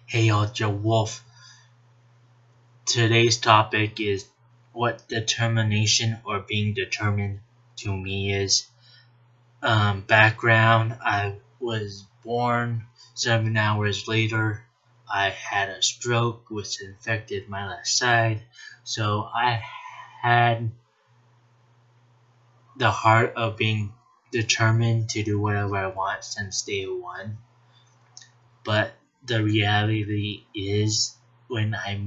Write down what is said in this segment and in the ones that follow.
Hey y'all, Joe Wolf. Today's topic is what determination or being determined to me is. Background, I was born 7 hours later. I had a stroke which infected my left side. So I had the heart of being determined to do whatever I want since day one. But the reality is when I had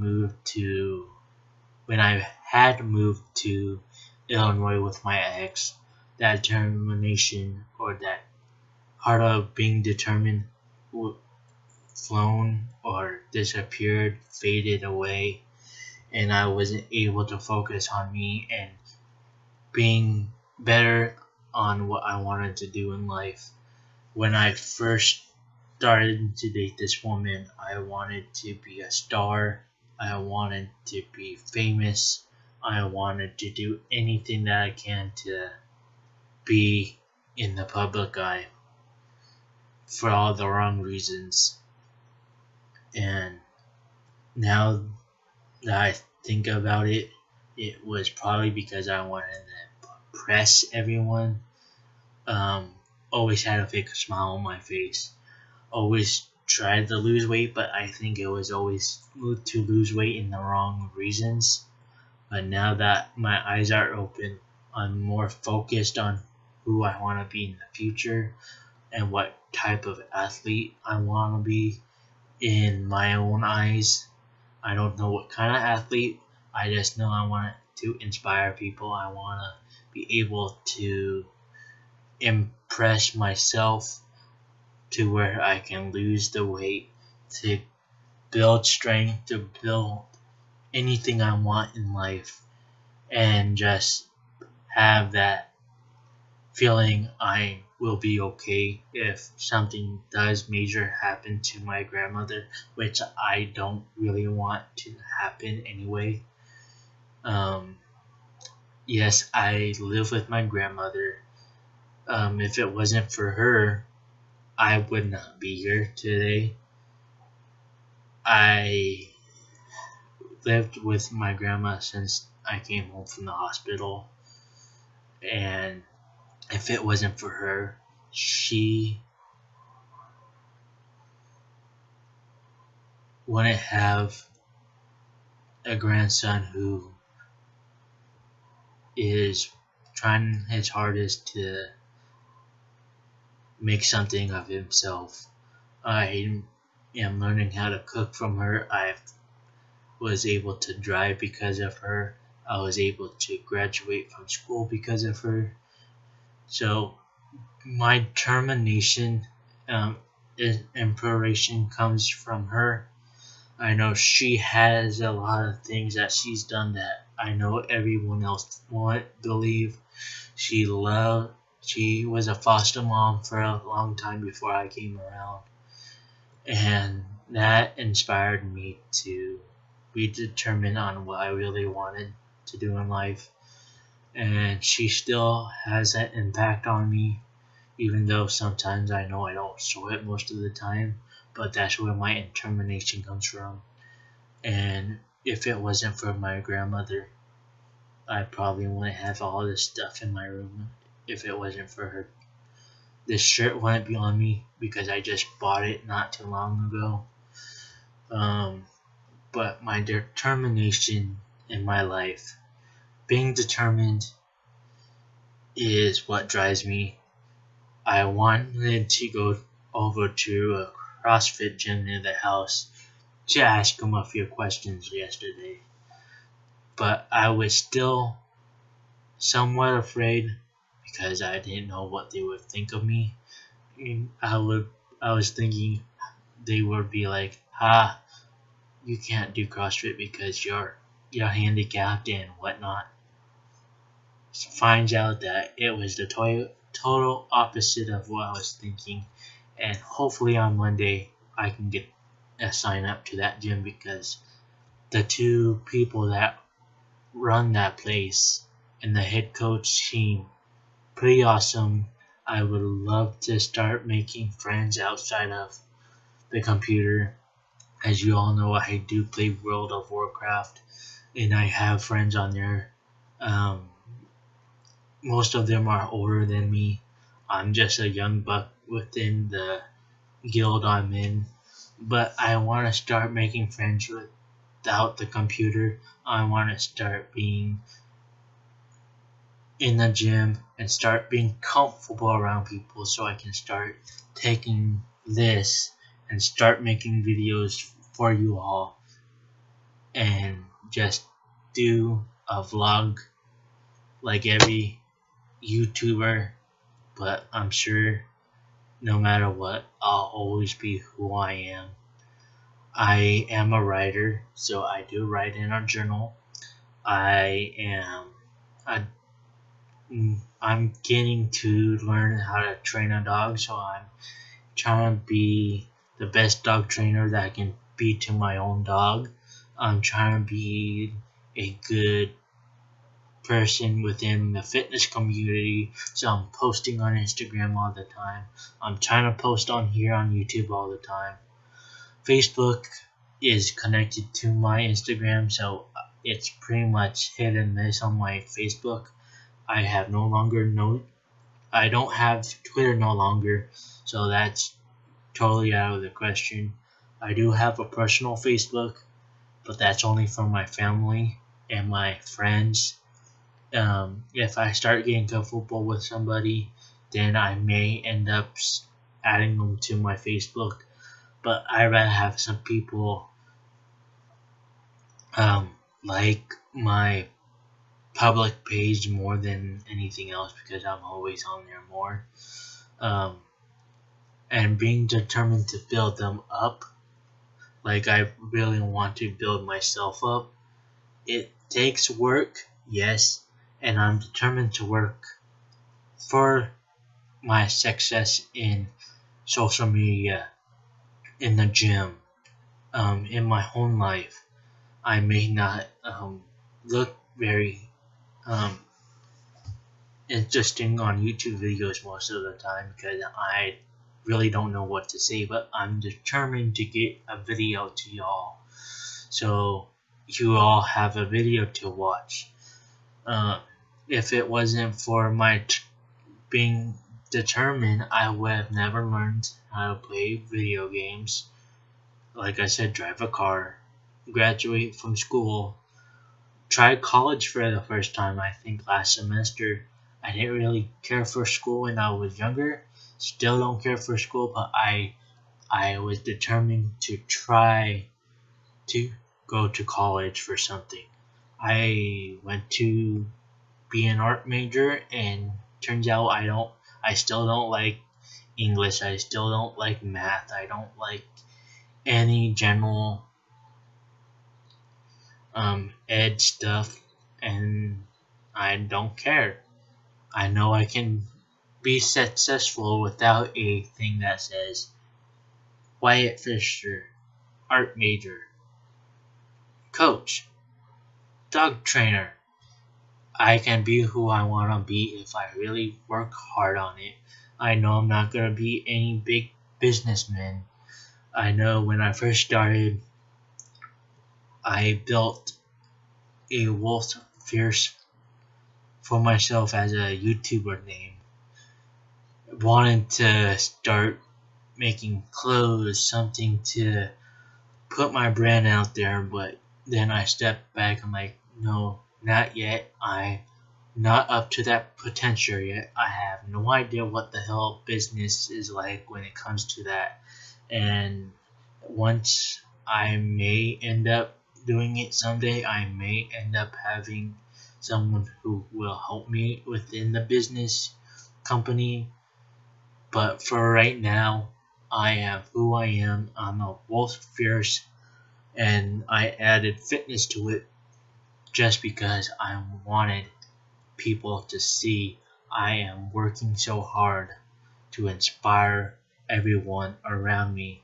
moved to Illinois with my ex, that determination or that heart of being determined flown or disappeared, faded away, and I wasn't able to focus on me and being better on what I wanted to do in life. When I first started to date this woman, I wanted to be a star. I wanted to be famous. I wanted to do anything that I can to be in the public eye for all the wrong reasons. And now that I think about it, it was probably because I wanted to impress everyone. Always had a fake smile on my face. Always tried to lose weight, but I think it was always to lose weight in the wrong reasons. But now that my eyes are open, I'm more focused on who I want to be in the future and what type of athlete I want to be in my own eyes. I don't know what kind of athlete. I just know I want to inspire people. I want to be able to impress myself to where I can lose the weight, to build strength, to build anything I want in life, and just have that feeling I will be okay if something does major happen to my grandmother, which I don't really want to happen anyway. Yes, I live with my grandmother. If it wasn't for her, I would not be here today. I lived with my grandma since I came home from the hospital, and if it wasn't for her, she wouldn't have a grandson who is trying his hardest to make something of himself. I am learning how to cook from her. I was able to drive because of her. I was able to graduate from school because of her. So my determination and inspiration comes from her. I know she has a lot of things that she's done that I know everyone else won't believe. She was a foster mom for a long time before I came around, and that inspired me to be determined on what I really wanted to do in life. And she still has that impact on me, even though sometimes I know I don't show it most of the time, but that's where my determination comes from. And if it wasn't for my grandmother, I probably wouldn't have all this stuff in my room. If it wasn't for her, this shirt wouldn't be on me because I just bought it not too long ago. But my determination in my life, being determined, is what drives me. I wanted to go over to a CrossFit gym near the house to ask them a few questions yesterday, but I was still somewhat afraid because I didn't know what they would think of me. I was thinking they would be like, you can't do CrossFit because you're handicapped and whatnot. Finds out that it was the total opposite of what I was thinking, and hopefully on Monday I can get a sign up to that gym because the two people that run that place and the head coach seem pretty awesome. I would love to start making friends outside of the computer As you all know, I do play World of Warcraft, and I have friends on there. Um, Most of them are older than me. I'm just a young buck within the guild I'm in. But I want to start making friends without the computer. I want to start being in the gym and start being comfortable around people so I can start taking this and start making videos for you all and just do a vlog like every YouTuber. But I'm sure no matter what, I'll always be who I am. I am a writer, so I do write in a journal. I am a I'm getting to learn how to train a dog, so I'm trying to be the best dog trainer that I can be to my own dog. I'm trying to be a good person within the fitness community, so I'm posting on Instagram all the time. I'm trying to post on here on YouTube all the time. Facebook is connected to my Instagram, so it's pretty much hit and miss on my Facebook. I don't have Twitter no longer, so that's totally out of the question. I do have a personal Facebook, but that's only for my family and my friends. If I start getting comfortable with somebody, then I may end up adding them to my Facebook. But I'd rather have some people like my public page more than anything else because I'm always on there more. And being determined to build them up, like I really want to build myself up. It takes work, yes, and I'm determined to work for my success in social media, in the gym, in my home life. I may not look very interesting on YouTube videos most of the time because I really don't know what to say, but I'm determined to get a video to y'all so you all have a video to watch. If it wasn't for my being determined, I would have never learned how to play video games. Like I said, drive a car, graduate from school, try college for the first time, I think last semester. I didn't really care for school when I was younger. Still don't care for school, but I was determined to try to go to college for something. I went to be an art major, and turns out I still don't like English. I still don't like math. I don't like any general ed stuff, and I don't care. I know I can be successful without a thing that says Wyatt Fisher, art major, coach, dog trainer. I can be who I want to be if I really work hard on it. I know I'm not going to be any big businessman. I know when I first started, I built AWolfsFearsFitness for myself as a YouTuber name. Wanted to start making clothes, something to put my brand out there, but then I stepped back. I'm like, no, not yet. I'm not up to that potential yet. I have no idea what the hell business is like when it comes to that. And once I may end up doing it someday, I may end up having someone who will help me within the business company. But for right now, I am who I am. I'm a wolf fierce, and I added fitness to it just because I wanted people to see I am working so hard to inspire everyone around me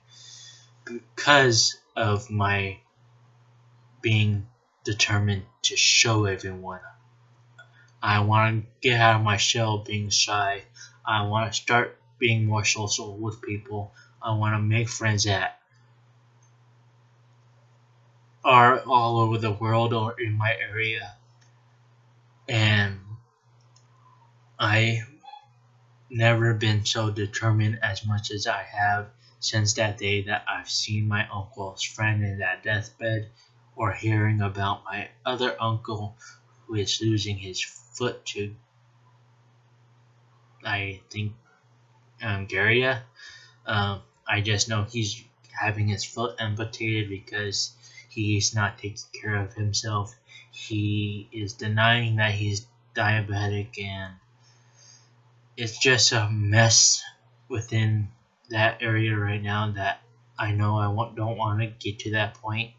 because of my being determined to show everyone. I want to get out of my shell being shy. I want to start being more social with people. I want to make friends that are all over the world or in my area, and I never been so determined as much as I have since that day that I've seen my uncle's friend in that deathbed, or hearing about my other uncle who is losing his foot to, I think, Garia. I just know he's having his foot amputated because he's not taking care of himself. He is denying that he's diabetic, and it's just a mess within that area right now that I know don't want to get to that point,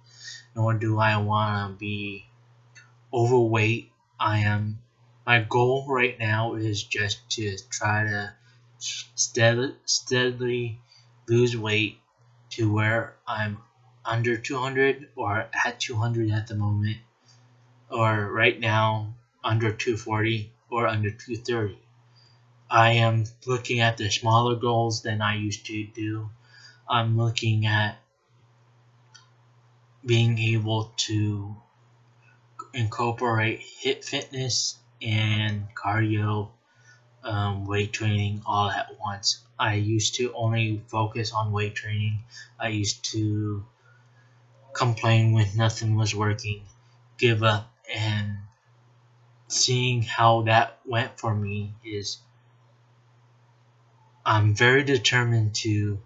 nor do I want to be overweight. My goal right now is just to try to steadily lose weight to where I'm under 200 or at 200 at the moment, or right now under 240 or under 230. I am looking at the smaller goals than I used to do. I'm looking at being able to incorporate HIIT fitness and cardio, weight training all at once. I used to only focus on weight training. I used to complain when nothing was working, give up, and seeing how that went for me is I'm very determined to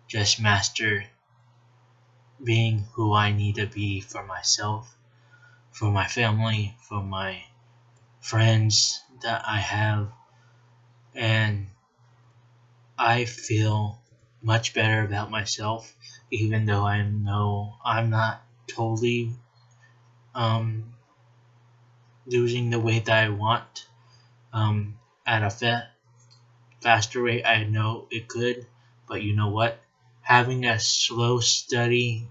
just master being who I need to be for myself, for my family, for my friends that I have, and I feel much better about myself, even though I know I'm not totally losing the weight that I want at a faster rate. I know it could, but you know what? Having a slow, steady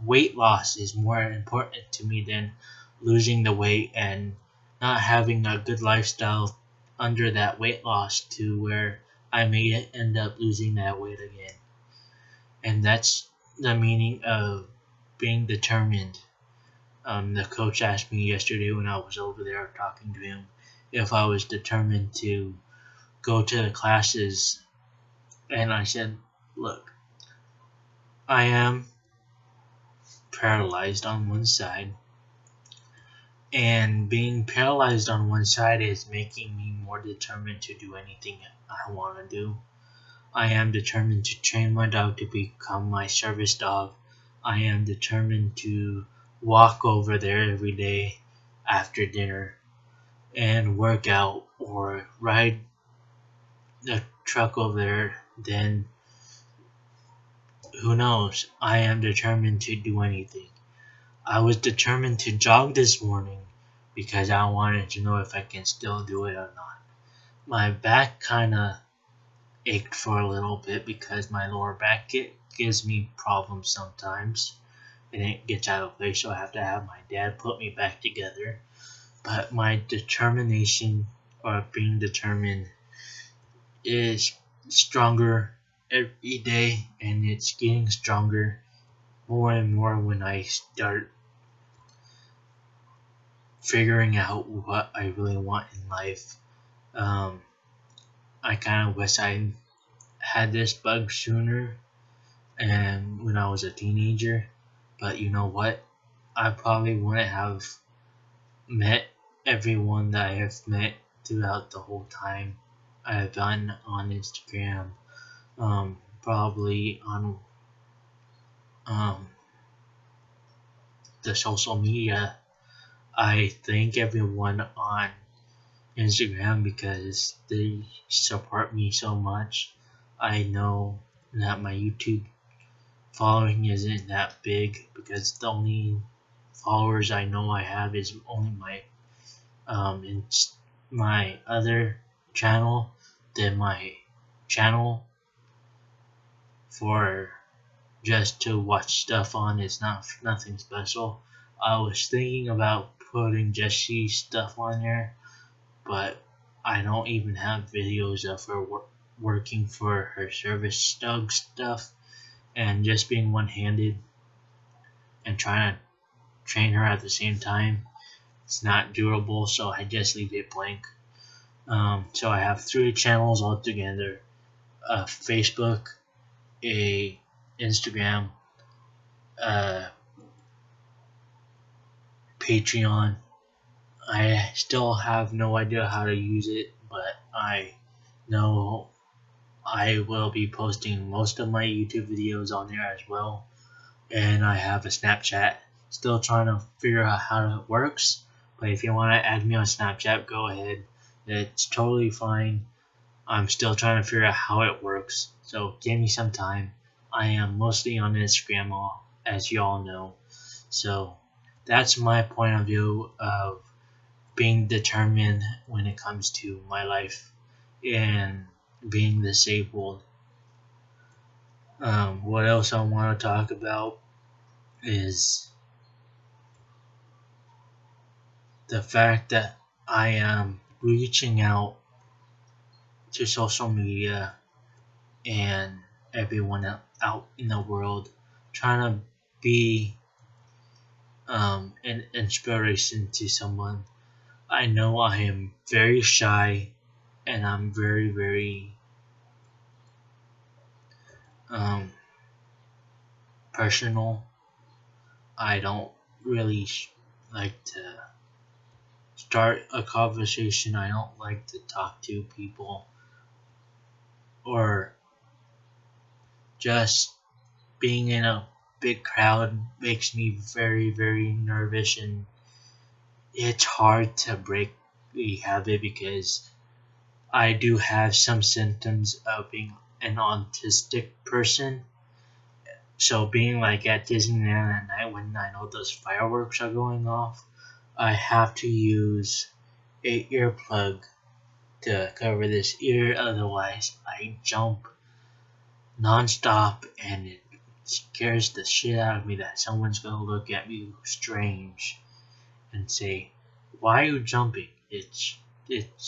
weight loss is more important to me than losing the weight and not having a good lifestyle under that weight loss to where I may end up losing that weight again. And that's the meaning of being determined. The coach asked me yesterday when I was over there talking to him if I was determined to go to the classes, and I said, look, I am paralyzed on one side, and being paralyzed on one side is making me more determined to do anything I want to do. I am determined to train my dog to become my service dog. I am determined to walk over there every day after dinner and work out or ride the truck over there. Then who knows? I am determined to do anything. I was determined to jog this morning because I wanted to know if I can still do it or not. My back kind of ached for a little bit because my lower back gives me problems sometimes, and it gets out of place, so I have to have my dad put me back together. But my determination, or being determined, is stronger every day, and it's getting stronger more and more when I start figuring out what I really want in life. I kind of wish I had this bug sooner and when I was a teenager, but you know what? I probably wouldn't have met everyone that I have met throughout the whole time I have been on Instagram, probably on the social media. I thank everyone on Instagram because they support me so much. I know that my YouTube following isn't that big because the only followers I know I have is only my other channel, then my channel for just to watch stuff on. It's nothing special. I was thinking about putting Jessie's stuff on there, but I don't even have videos of her working for her service dog stuff, and just being one-handed, and trying to train her at the same time. It's not doable, so I just leave it blank. So I have 3 channels altogether: a Facebook, a Instagram, a Patreon. I still have no idea how to use it, but I know I will be posting most of my YouTube videos on there as well. And I have a Snapchat. Still trying to figure out how it works, but if you want to add me on Snapchat, go ahead. It's totally fine. I'm still trying to figure out how it works, so give me some time. I am mostly on Instagram, as you all know. So that's my point of view of being determined when it comes to my life and being disabled. What else I want to talk about is the fact that I am reaching out to social media and everyone out in the world, trying to be an inspiration to someone. I know I am very shy, and I'm very, very personal. I don't really like to start a conversation. I don't like to talk to people, or just being in a big crowd makes me very, very nervous, and it's hard to break the habit because I do have some symptoms of being an autistic person. So being like at Disneyland at night when I know those fireworks are going off, I have to use a earplug to cover this ear, otherwise I jump non-stop, and it scares the shit out of me that someone's gonna look at me strange and say, "Why are you jumping? It's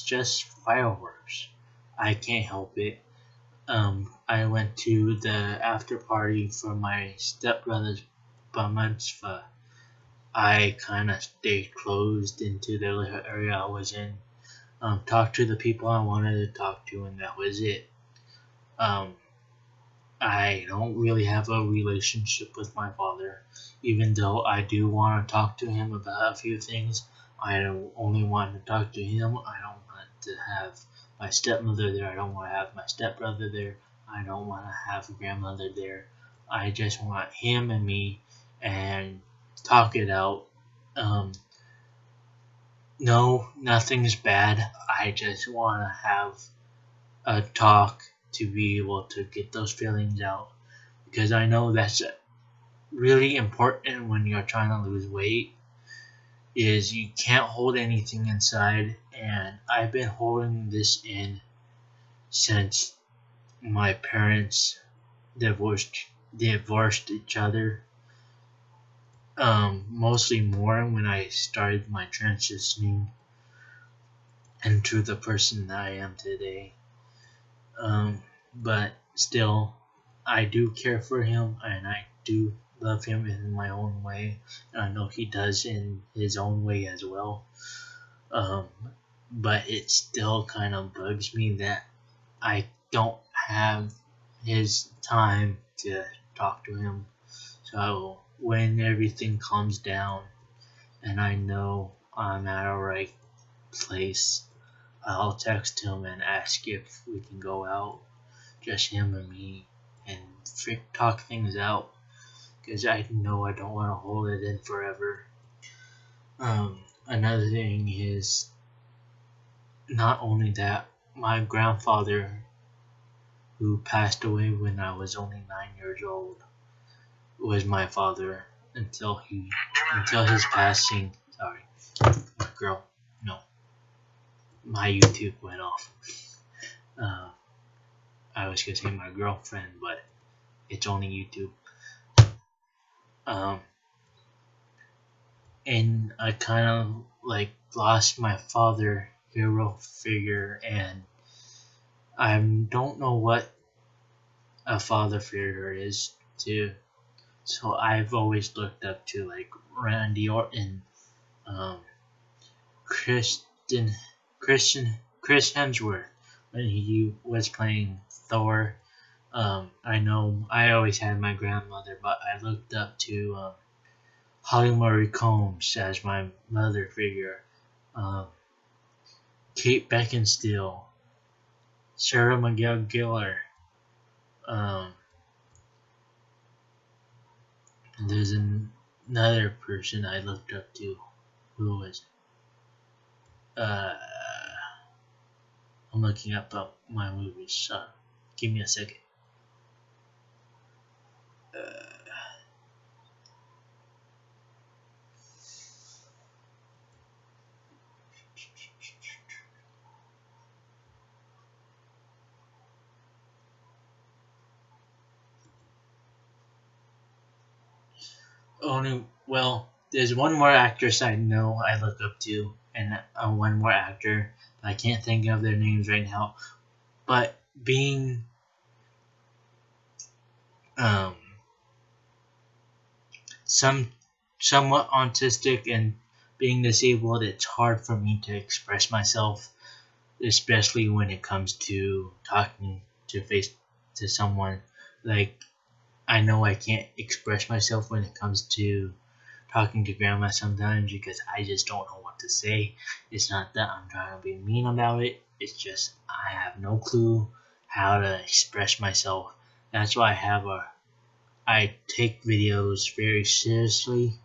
just fireworks." I can't help it. I went to the after party for my stepbrother's bar mitzvah. I kind of stayed closed into the little area I was in. Talked to the people I wanted to talk to, and that was it. I don't really have a relationship with my father, even though I do want to talk to him about a few things. I don't only want to talk to him. I don't want to have my stepmother there. I don't want to have my stepbrother there. I don't want to have a grandmother there. I just want him and me and talk it out. No, nothing's bad. I just want to have a talk to be able to get those feelings out, because I know that's really important when you're trying to lose weight, is you can't hold anything inside, and I've been holding this in since my parents divorced each other. Mostly more when I started my transitioning into the person that I am today. But still, I do care for him, and I do love him in my own way, and I know he does in his own way as well. But it still kind of bugs me that I don't have his time to talk to him. So when everything calms down and I know I'm at a right place, I'll text him and ask if we can go out, just him and me, and talk things out, because I know I don't want to hold it in forever. Another thing is, not only that, my grandfather, who passed away when I was only 9 years old, was my father until his passing. Sorry, girl, no, my YouTube went off. I was gonna say my girlfriend, but it's only YouTube. And I kind of like lost my father hero figure, and I don't know what a father figure is to So I've always looked up to like Randy Orton, um, Kristen, Chris Hemsworth when he was playing Thor. I know I always had my grandmother, but I looked up to Holly Marie Combs as my mother figure. Um, Kate Beckinsale, Sarah Miguel Gellar. And there's another person I looked up to. Who was it? I'm looking up my movies. So give me a second. There's one more actress I know I look up to, and one more actor. I can't think of their names right now. But being somewhat autistic and being disabled, it's hard for me to express myself, especially when it comes to talking to someone. Like, I know I can't express myself when it comes to talking to grandma sometimes because I just don't know what to say. It's not that I'm trying to be mean about it. It's just I have no clue how to express myself. That's why I take videos very seriously.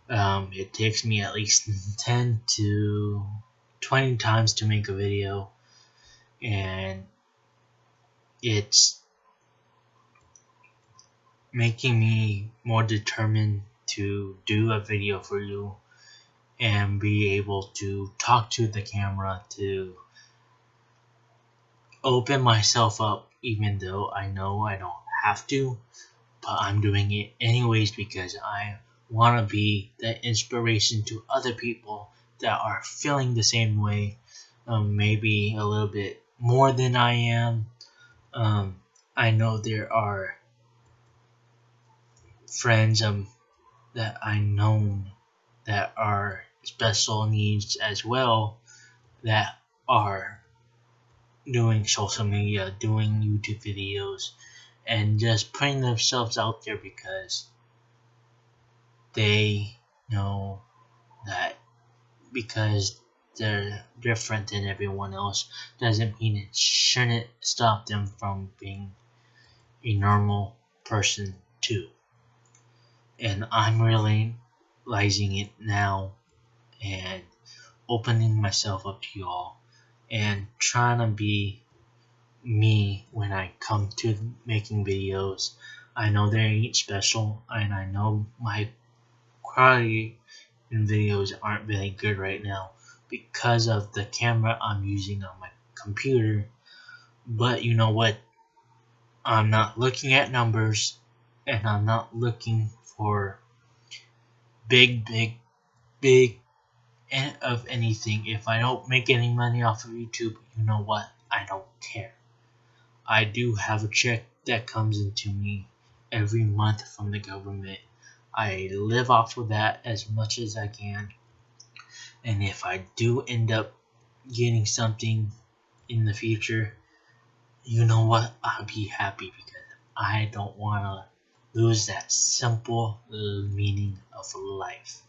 It takes me at least 10 to 20 times to make a video, and it's making me more determined to do a video for you and be able to talk to the camera, to open myself up, even though I know I don't have to, but I'm doing it anyways because I want to be the inspiration to other people that are feeling the same way, maybe a little bit more than I am. I know there are friends that I know that are special needs as well, that are doing social media, doing YouTube videos, and just putting themselves out there because they know that because they're different than everyone else doesn't mean it shouldn't stop them from being a normal person too. And I'm realizing it now and opening myself up to y'all and trying to be me when I come to making videos. I know they ain't special, and I know my quality in videos aren't really good right now because of the camera I'm using on my computer. But you know what? I'm not looking at numbers, and I'm not looking for big of anything. If I don't make any money off of YouTube, you know what? I don't care. I do have a check that comes into me every month from the government. I live off of that as much as I can. And if I do end up getting something in the future, you know what? I'll be happy because I don't want to lose that simple meaning of life.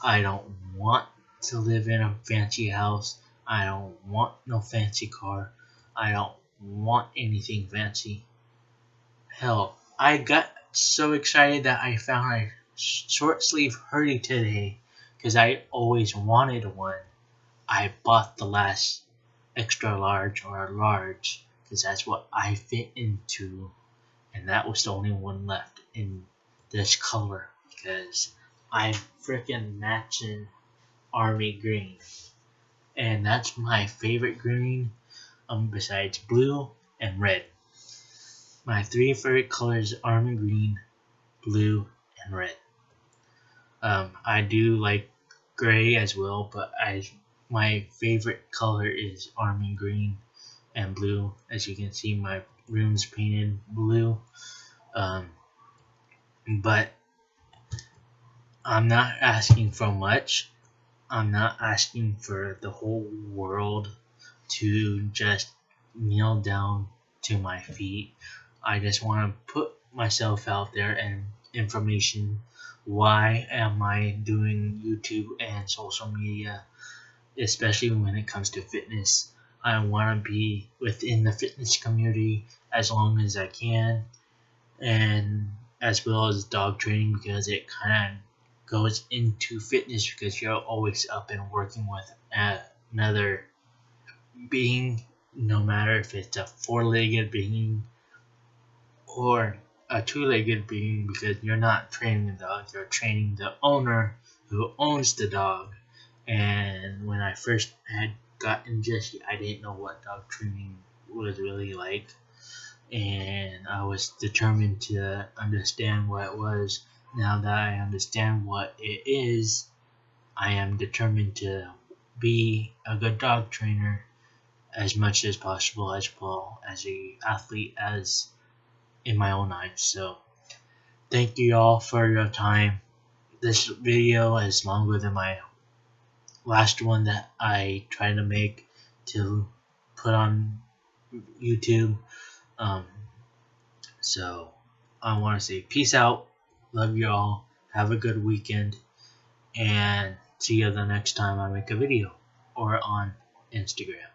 I don't want to live in a fancy house. I don't want no fancy car. I don't want anything fancy. Hell, I got so excited that I found a short sleeve hoodie today because I always wanted one. I bought the last extra large or large because that's what I fit into, and that was the only one left in this color because I'm freaking matching army green, and that's my favorite green besides blue and red. My three favorite colors are army green, blue, and red. I do like gray as well, but my favorite color is army green and blue. As you can see, my room's painted blue. But I'm not asking for much. I'm not asking for the whole world to just kneel down to my feet. I just want to put myself out there and information. Why am I doing YouTube and social media, especially when it comes to fitness? I want to be within the fitness community as long as I can, and as well as dog training, because it kind of goes into fitness because you're always up and working with another being, no matter if it's a four-legged being or a two-legged being, because you're not training the dog, you're training the owner who owns the dog. And when I first had gotten Jesse, I didn't know what dog training was really like, and I was determined to understand what it was. Now that I understand what it is, I am determined to be a good dog trainer as much as possible, as well as a athlete as in my own eyes. So thank you all for your time. This video is longer than my last one that I tried to make to put on YouTube. So I want to say peace out. Love you all. Have a good weekend. And see you the next time I make a video or on Instagram.